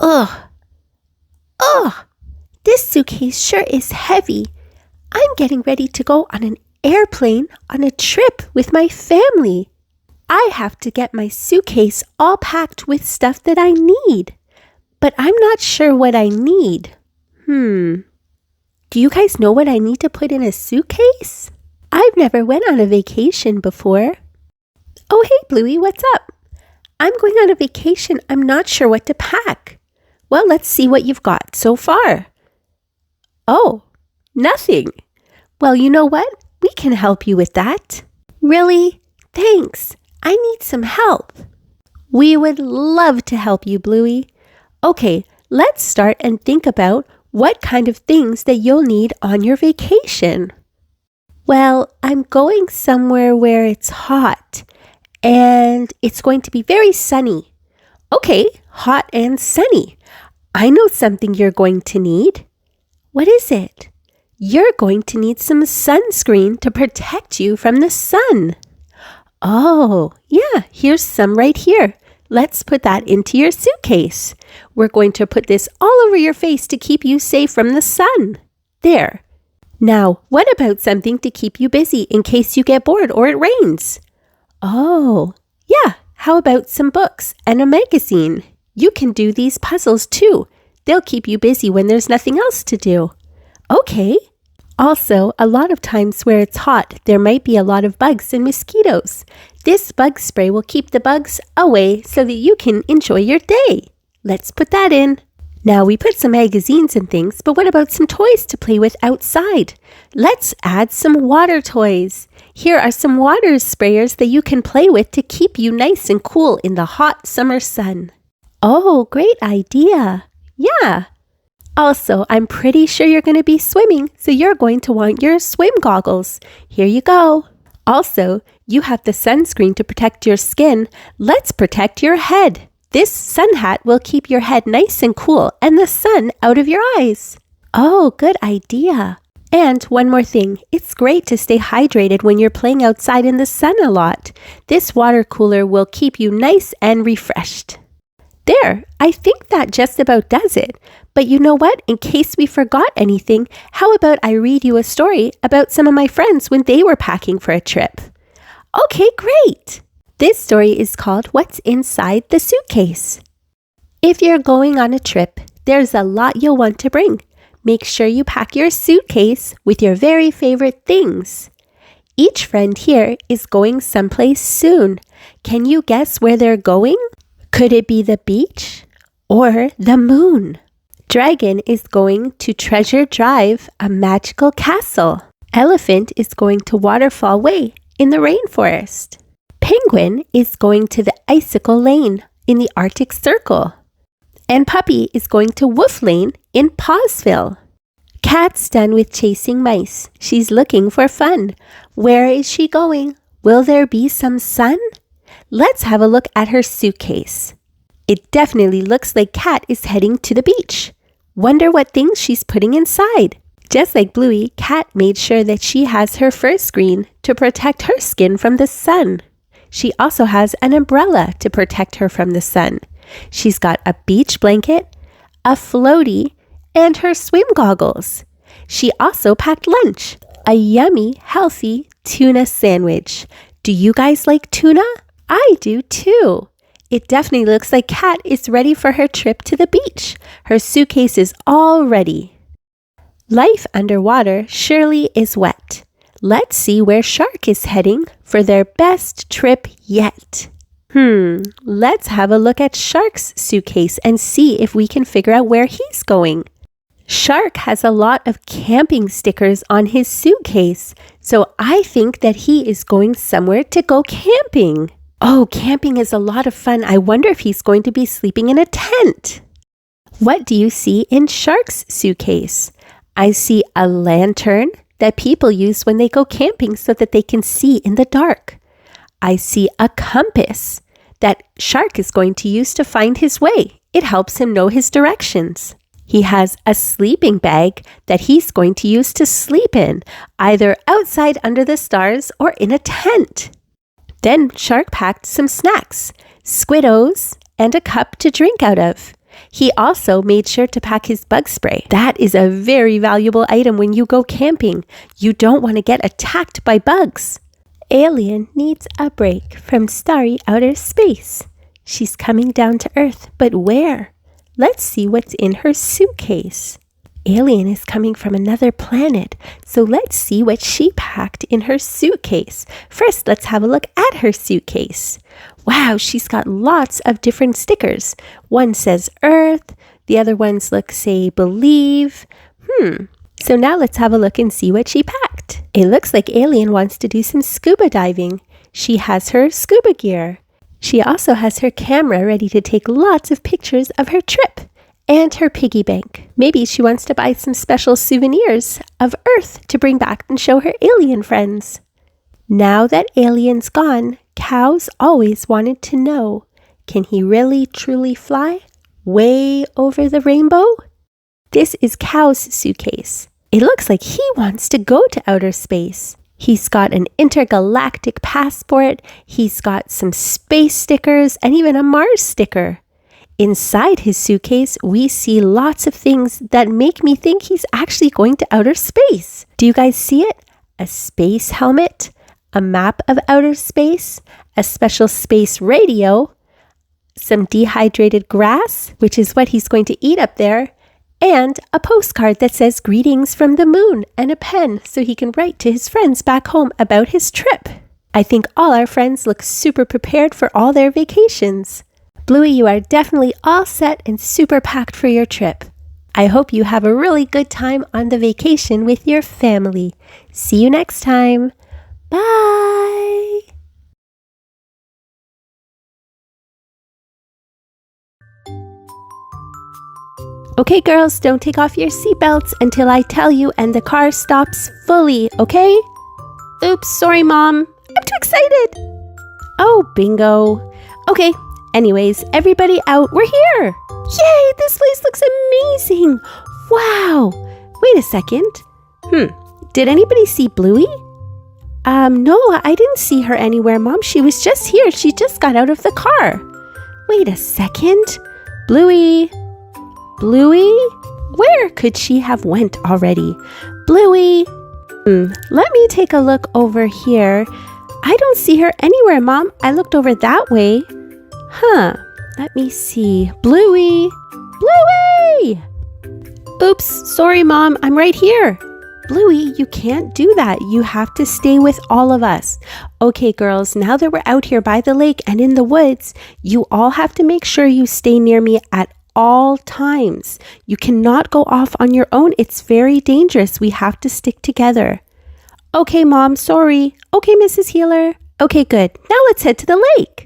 Ugh. Ugh. This suitcase sure is heavy. I'm getting ready to go on an airplane on a trip with my family. I have to get my suitcase all packed with stuff that I need. But I'm not sure what I need. Do you guys know what I need to put in a suitcase? I've never went on a vacation before. Oh, hey, Bluey, what's up? I'm going on a vacation. I'm not sure what to pack. Well, let's see what you've got so far. Oh, nothing. Well, you know what? We can help you with that. Really? Thanks. I need some help. We would love to help you, Bluey. Okay, let's start and think about what kind of things that you'll need on your vacation. Well, I'm going somewhere where it's hot and it's going to be very sunny. Okay, hot and sunny. I know something you're going to need. What is it? You're going to need some sunscreen to protect you from the sun. Oh, yeah, here's some right here. Let's put that into your suitcase. We're going to put this all over your face to keep you safe from the sun. There. Now, what about something to keep you busy in case you get bored or it rains? Oh, yeah, how about some books and a magazine? You can do these puzzles too. They'll keep you busy when there's nothing else to do. Okay. Also, a lot of times where it's hot, there might be a lot of bugs and mosquitoes. This bug spray will keep the bugs away so that you can enjoy your day. Let's put that in. Now we put some magazines and things, but what about some toys to play with outside? Let's add some water toys. Here are some water sprayers that you can play with to keep you nice and cool in the hot summer sun. Oh, great idea. Yeah. Also, I'm pretty sure you're going to be swimming, so you're going to want your swim goggles. Here you go. Also, you have the sunscreen to protect your skin. Let's protect your head. This sun hat will keep your head nice and cool and the sun out of your eyes. Oh, good idea. And one more thing, it's great to stay hydrated when you're playing outside in the sun a lot. This water cooler will keep you nice and refreshed. There, I think that just about does it. But you know what? In case we forgot anything, how about I read you a story about some of my friends when they were packing for a trip? Okay, great! This story is called What's Inside the Suitcase. If you're going on a trip, there's a lot you'll want to bring. Make sure you pack your suitcase with your very favorite things. Each friend here is going someplace soon. Can you guess where they're going? Could it be the beach or the moon? Dragon is going to Treasure Drive, a magical castle. Elephant is going to Waterfall Way in the rainforest. Penguin is going to the Icicle Lane in the Arctic Circle. And Puppy is going to Wolf Lane in Pawsville. Cat's done with chasing mice. She's looking for fun. Where is she going? Will there be some sun? Let's have a look at her suitcase. It definitely looks like Cat is heading to the beach. Wonder what things she's putting inside. Just like Bluey, Cat made sure that she has her fur screen to protect her skin from the sun. She also has an umbrella to protect her from the sun. She's got a beach blanket, a floaty, and her swim goggles. She also packed lunch, a yummy, healthy tuna sandwich. Do you guys like tuna? I do too. It definitely looks like Cat is ready for her trip to the beach. Her suitcase is all ready. Life underwater surely is wet. Let's see where Shark is heading for their best trip yet. Let's have a look at Shark's suitcase and see if we can figure out where he's going. Shark has a lot of camping stickers on his suitcase, so I think that he is going somewhere to go camping. Oh, camping is a lot of fun. I wonder if he's going to be sleeping in a tent. What do you see in Shark's suitcase? I see a lantern that people use when they go camping so that they can see in the dark. I see a compass that Shark is going to use to find his way. It helps him know his directions. He has a sleeping bag that he's going to use to sleep in, either outside under the stars or in a tent. Then Shark packed some snacks, Squiddos, and a cup to drink out of. He also made sure to pack his bug spray. That is a very valuable item when you go camping. You don't want to get attacked by bugs. Alien needs a break from starry outer space. She's coming down to Earth, but where? Let's see what's in her suitcase. Alien is coming from another planet, so let's see what she packed in her suitcase. First, let's have a look at her suitcase. Wow, she's got lots of different stickers. One says Earth, the other ones say believe. So now let's have a look and see what she packed. It looks like Alien wants to do some scuba diving. She has her scuba gear. She also has her camera ready to take lots of pictures of her trip. And her piggy bank. Maybe she wants to buy some special souvenirs of Earth to bring back and show her alien friends. Now that Alien's gone, Cows always wanted to know, can he really truly fly way over the rainbow? This is Cow's suitcase. It looks like he wants to go to outer space. He's got an intergalactic passport, he's got some space stickers, and even a Mars sticker. Inside his suitcase, we see lots of things that make me think he's actually going to outer space. Do you guys see it? A space helmet, a map of outer space, a special space radio, some dehydrated grass, which is what he's going to eat up there, and a postcard that says greetings from the moon and a pen so he can write to his friends back home about his trip. I think all our friends look super prepared for all their vacations. Bluey, you are definitely all set and super packed for your trip. I hope you have a really good time on the vacation with your family. See you next time. Bye! Okay, girls, don't take off your seatbelts until I tell you and the car stops fully, okay? Oops, sorry, Mom. I'm too excited. Oh, bingo. Okay. Anyways, everybody out. We're here. Yay, this place looks amazing. Wow. Wait a second. Did anybody see Bluey? No, I didn't see her anywhere, Mom. She was just here. She just got out of the car. Wait a second. Bluey? Bluey? Where could she have went already? Bluey? Let me take a look over here. I don't see her anywhere, Mom. I looked over that way. Let me see. Bluey! Bluey! Oops, sorry, Mom. I'm right here. Bluey, you can't do that. You have to stay with all of us. Okay, girls, now that we're out here by the lake and in the woods, you all have to make sure you stay near me at all times. You cannot go off on your own. It's very dangerous. We have to stick together. Okay, Mom, sorry. Okay, Mrs. Healer. Okay, good. Now let's head to the lake.